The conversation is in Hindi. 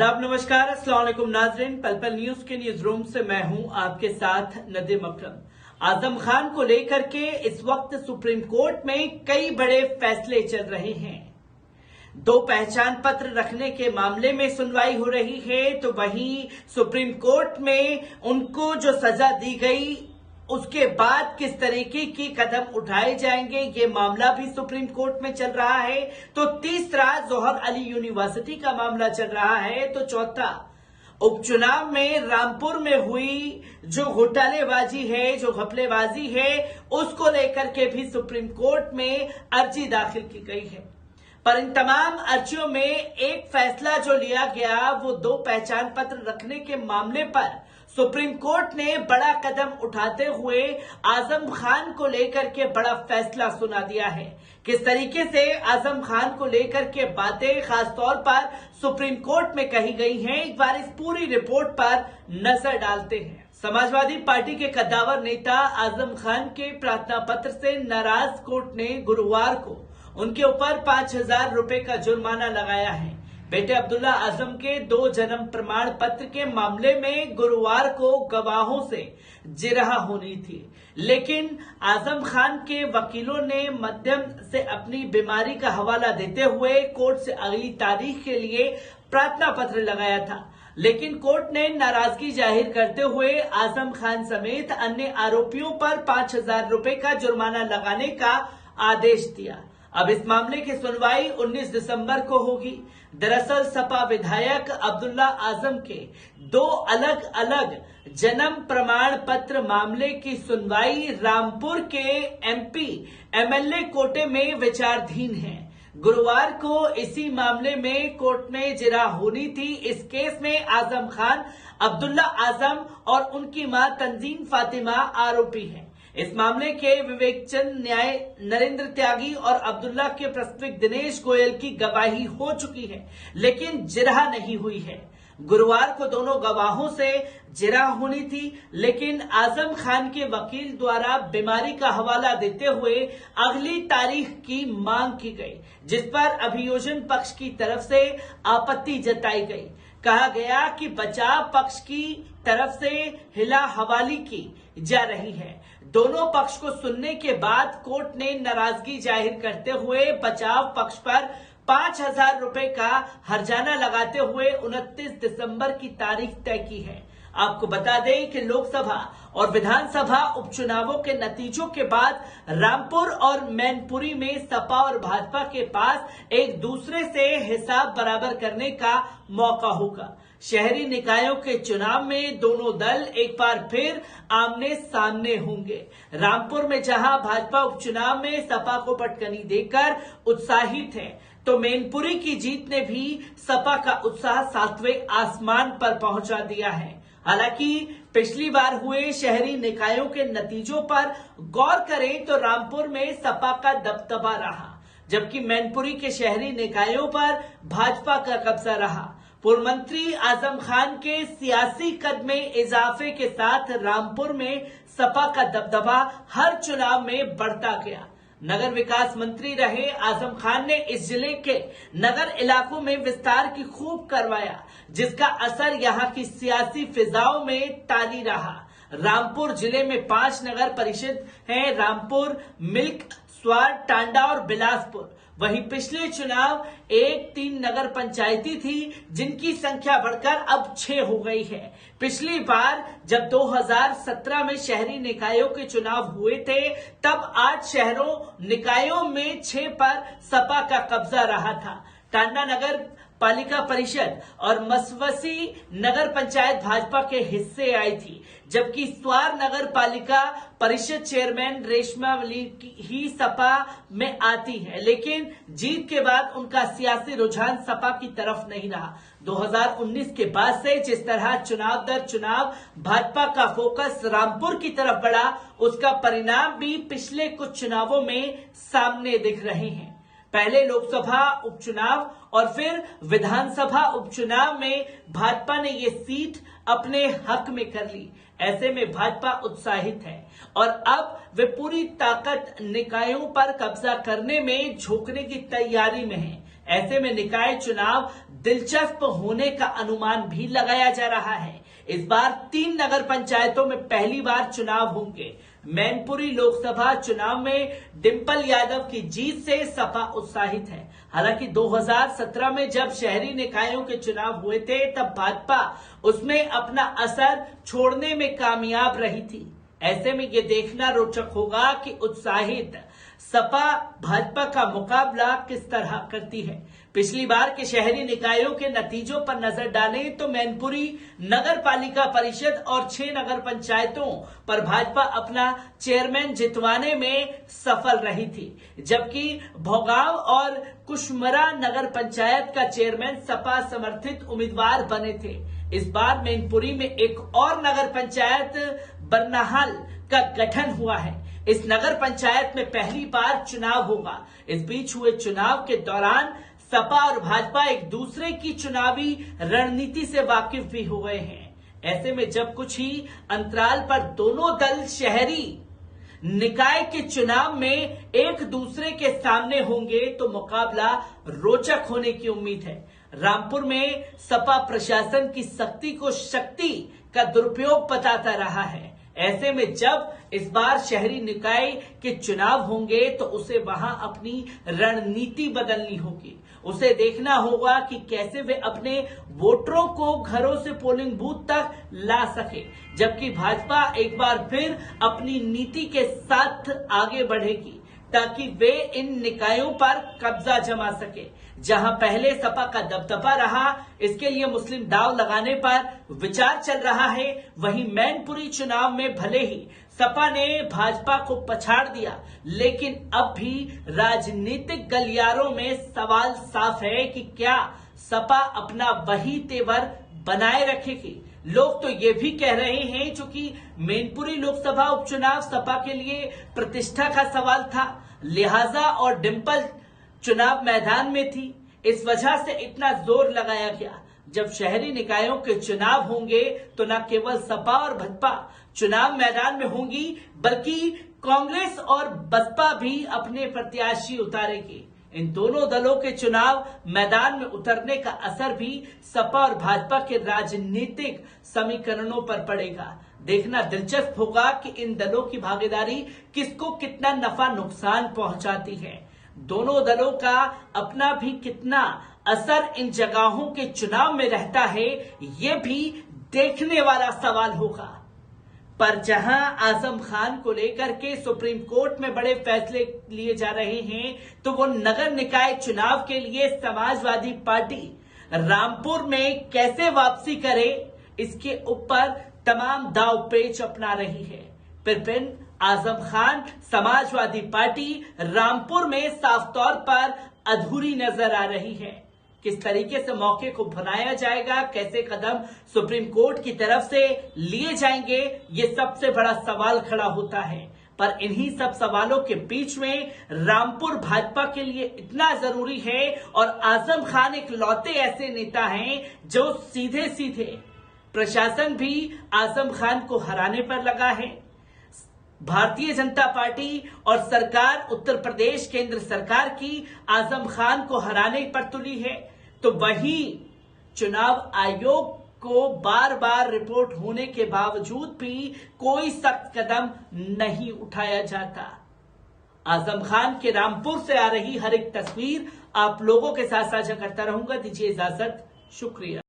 आदाब, नमस्कार, अस्सलाम वालेकुम नाज़रीन। पल पल न्यूज के न्यूज रूम से मैं हूं आपके साथ नदीम अकरम। आजम खान को लेकर के इस वक्त सुप्रीम कोर्ट में कई बड़े फैसले चल रहे हैं। 2 पहचान पत्र रखने के मामले में सुनवाई हो रही है, तो वहीं सुप्रीम कोर्ट में उनको जो सजा दी गई उसके बाद किस तरीके के कदम उठाए जाएंगे, ये मामला भी सुप्रीम कोर्ट में चल रहा है। तो तीसरा जौहर अली यूनिवर्सिटी का मामला चल रहा है। तो चौथा उपचुनाव में रामपुर में हुई जो घोटालेबाजी है, जो घपलेबाजी है, उसको लेकर के भी सुप्रीम कोर्ट में अर्जी दाखिल की गई है। पर इन तमाम अर्जियों में एक फैसला जो लिया गया वो 2 पहचान पत्र रखने के मामले पर सुप्रीम कोर्ट ने बड़ा कदम उठाते हुए आजम खान को लेकर के बड़ा फैसला सुना दिया है। किस तरीके से आजम खान को लेकर के बातें खासतौर पर सुप्रीम कोर्ट में कही गई हैं, एक बार इस पूरी रिपोर्ट पर नजर डालते हैं। समाजवादी पार्टी के कद्दावर नेता आजम खान के प्रार्थना पत्र से नाराज कोर्ट ने गुरुवार को उनके ऊपर 5,000 रुपए का जुर्माना लगाया है। बेटे अब्दुल्ला आजम के 2 जन्म प्रमाण पत्र के मामले में गुरुवार को गवाहों से जिरह होनी थी, लेकिन आजम खान के वकीलों ने मध्यम से अपनी बीमारी का हवाला देते हुए कोर्ट से अगली तारीख के लिए प्रार्थना पत्र लगाया था। लेकिन कोर्ट ने नाराजगी जाहिर करते हुए आजम खान समेत अन्य आरोपियों पर 5,000 रुपए का जुर्माना लगाने का आदेश दिया। अब इस मामले की सुनवाई 19 दिसंबर को होगी। दरअसल सपा विधायक अब्दुल्ला आजम के 2 अलग अलग जन्म प्रमाण पत्र मामले की सुनवाई रामपुर के एमपी एमएलए कोटे में विचाराधीन है। गुरुवार को इसी मामले में कोर्ट में जिरह होनी थी। इस केस में आजम खान, अब्दुल्ला आजम और उनकी मां तंजीम फातिमा आरोपी हैं। इस मामले के विवेक चंद न्याय नरेंद्र त्यागी और अब्दुल्ला के प्रस्तुत दिनेश गोयल की गवाही हो चुकी है, लेकिन जिरह नहीं हुई है। गुरुवार को दोनों गवाहों से जिरह होनी थी, लेकिन आजम खान के वकील द्वारा बीमारी का हवाला देते हुए अगली तारीख की मांग की गई, जिस पर अभियोजन पक्ष की तरफ से आपत्ति जताई गई। कहा गया कि बचाव पक्ष की तरफ से हिला हवाली की जा रही है। दोनों पक्ष को सुनने के बाद कोर्ट ने नाराजगी जाहिर करते हुए बचाव पक्ष पर 5,000 रुपए का हर्जाना लगाते हुए 29 दिसंबर की तारीख तय की है। आपको बता दें कि लोकसभा और विधानसभा उपचुनावों के नतीजों के बाद रामपुर और मैनपुरी में सपा और भाजपा के पास एक दूसरे से हिसाब बराबर करने का मौका होगा। शहरी निकायों के चुनाव में दोनों दल एक बार फिर आमने सामने होंगे। रामपुर में जहां भाजपा उपचुनाव में सपा को पटकनी देकर उत्साहित है, तो मैनपुरी की जीत ने भी सपा का उत्साह 7वें आसमान पर पहुंचा दिया है। हालांकि पिछली बार हुए शहरी निकायों के नतीजों पर गौर करें तो रामपुर में सपा का दबदबा रहा, जबकि मैनपुरी के शहरी निकायों पर भाजपा का कब्जा रहा। पूर्व मंत्री आजम खान के सियासी कद में इजाफे के साथ रामपुर में सपा का दबदबा हर चुनाव में बढ़ता गया। नगर विकास मंत्री रहे आजम खान ने इस जिले के नगर इलाकों में विस्तार की खूब करवाया, जिसका असर यहां की सियासी फिजाओं में तारी रहा। रामपुर जिले में 5 नगर परिषद हैं, रामपुर, मिल्क, स्वार, टांडा और बिलासपुर। वहीं पिछले चुनाव 1-3 नगर पंचायती थी, जिनकी संख्या बढ़कर अब 6 हो गई है। पिछली बार जब 2017 में शहरी निकायों के चुनाव हुए थे, तब 8 शहरों निकायों में 6 पर सपा का कब्जा रहा था। टांडा नगर पालिका परिषद और मसवसी नगर पंचायत भाजपा के हिस्से आई थी, जबकि स्वार नगर पालिका परिषद चेयरमैन रेशमा वली ही सपा में आती है, लेकिन जीत के बाद उनका सियासी रुझान सपा की तरफ नहीं रहा। 2019 के बाद से जिस तरह चुनाव दर चुनाव भाजपा का फोकस रामपुर की तरफ बढ़ा, उसका परिणाम भी पिछले कुछ चुनावों में सामने दिख रहे हैं। पहले लोकसभा उपचुनाव और फिर विधानसभा उपचुनाव में भाजपा ने ये सीट अपने हक में कर ली। ऐसे में भाजपा उत्साहित है और अब वे पूरी ताकत निकायों पर कब्जा करने में झोंकने की तैयारी में है। ऐसे में निकाय चुनाव दिलचस्प होने का अनुमान भी लगाया जा रहा है। इस बार 3 नगर पंचायतों में पहली बार चुनाव होंगे। मैनपुरी लोकसभा चुनाव में डिंपल यादव की जीत से सपा उत्साहित है। हालांकि 2017 में जब शहरी निकायों के चुनाव हुए थे तब भाजपा उसमें अपना असर छोड़ने में कामयाब रही थी। ऐसे में ये देखना रोचक होगा कि उत्साहित सपा भाजपा का मुकाबला किस तरह करती है। पिछली बार के शहरी निकायों के नतीजों पर नजर डालें तो मैनपुरी नगर पालिका परिषद और 6 नगर पंचायतों पर भाजपा अपना चेयरमैन जितवाने में सफल रही थी, जबकि भोगांव और कुशमरा नगर पंचायत का चेयरमैन सपा समर्थित उम्मीदवार बने थे। इस बार मैनपुरी में एक और नगर पंचायत बरनाहाल का गठन हुआ है। इस नगर पंचायत में पहली बार चुनाव होगा। इस बीच हुए चुनाव के दौरान सपा और भाजपा एक दूसरे की चुनावी रणनीति से वाकिफ भी हो गए हैं। ऐसे में जब कुछ ही अंतराल पर दोनों दल शहरी निकाय के चुनाव में एक दूसरे के सामने होंगे तो मुकाबला रोचक होने की उम्मीद है। रामपुर में सपा प्रशासन की सख्ती को शक्ति का दुरुपयोग बताता रहा है। ऐसे में जब इस बार शहरी निकाय के चुनाव होंगे तो उसे वहां अपनी रणनीति बदलनी होगी। उसे देखना होगा कि कैसे वे अपने वोटरों को घरों से पोलिंग बूथ तक ला सके, जबकि भाजपा एक बार फिर अपनी नीति के साथ आगे बढ़ेगी ताकि वे इन निकायों पर कब्जा जमा सके। जहां पहले सपा का दबदबा रहा, इसके लिए मुस्लिम दाव लगाने पर विचार चल रहा है, वहीं मैनपुरी चुनाव में भले ही सपा ने भाजपा को पछाड़ दिया, लेकिन अब भी राजनीतिक गलियारों में सवाल साफ है कि क्या सपा अपना वही तेवर बनाए रखेगी। लोग तो ये भी कह रहे हैं चूंकि मैनपुरी लोकसभा उपचुनाव सपा के लिए प्रतिष्ठा का सवाल था, लिहाजा और डिंपल चुनाव मैदान में थी, इस वजह से इतना जोर लगाया गया। जब शहरी निकायों के चुनाव होंगे तो न केवल सपा और भाजपा चुनाव मैदान में होंगी, बल्कि कांग्रेस और बसपा भी अपने प्रत्याशी उतारेगी। इन दोनों दलों के चुनाव मैदान में उतरने का असर भी सपा और भाजपा के राजनीतिक समीकरणों पर पड़ेगा। देखना दिलचस्प होगा कि इन दलों की भागीदारी किसको कितना नफा नुकसान पहुंचाती है। दोनों दलों का अपना भी कितना असर इन जगहों के चुनाव में रहता है, ये भी देखने वाला सवाल होगा। पर जहां आजम खान को लेकर के सुप्रीम कोर्ट में बड़े फैसले लिए जा रहे हैं, तो वो नगर निकाय चुनाव के लिए समाजवादी पार्टी रामपुर में कैसे वापसी करे, इसके ऊपर तमाम दाव पेच अपना रही है। फिर आजम खान समाजवादी पार्टी रामपुर में साफ तौर पर अधूरी नजर आ रही है। किस तरीके से मौके को बनाया जाएगा, कैसे कदम सुप्रीम कोर्ट की तरफ से लिए जाएंगे, ये सबसे बड़ा सवाल खड़ा होता है। पर इन्हीं सब सवालों के बीच में रामपुर भाजपा के लिए इतना जरूरी है और आजम खान एक लौते ऐसे नेता हैं जो सीधे सीधे प्रशासन भी आजम खान को हराने पर लगा है। भारतीय जनता पार्टी और सरकार उत्तर प्रदेश केंद्र सरकार की आजम खान को हराने पर तुली है, तो वहीं चुनाव आयोग को बार बार रिपोर्ट होने के बावजूद भी कोई सख्त कदम नहीं उठाया जाता। आजम खान के रामपुर से आ रही हर एक तस्वीर आप लोगों के साथ साझा करता रहूंगा। दीजिए इजाजत, शुक्रिया।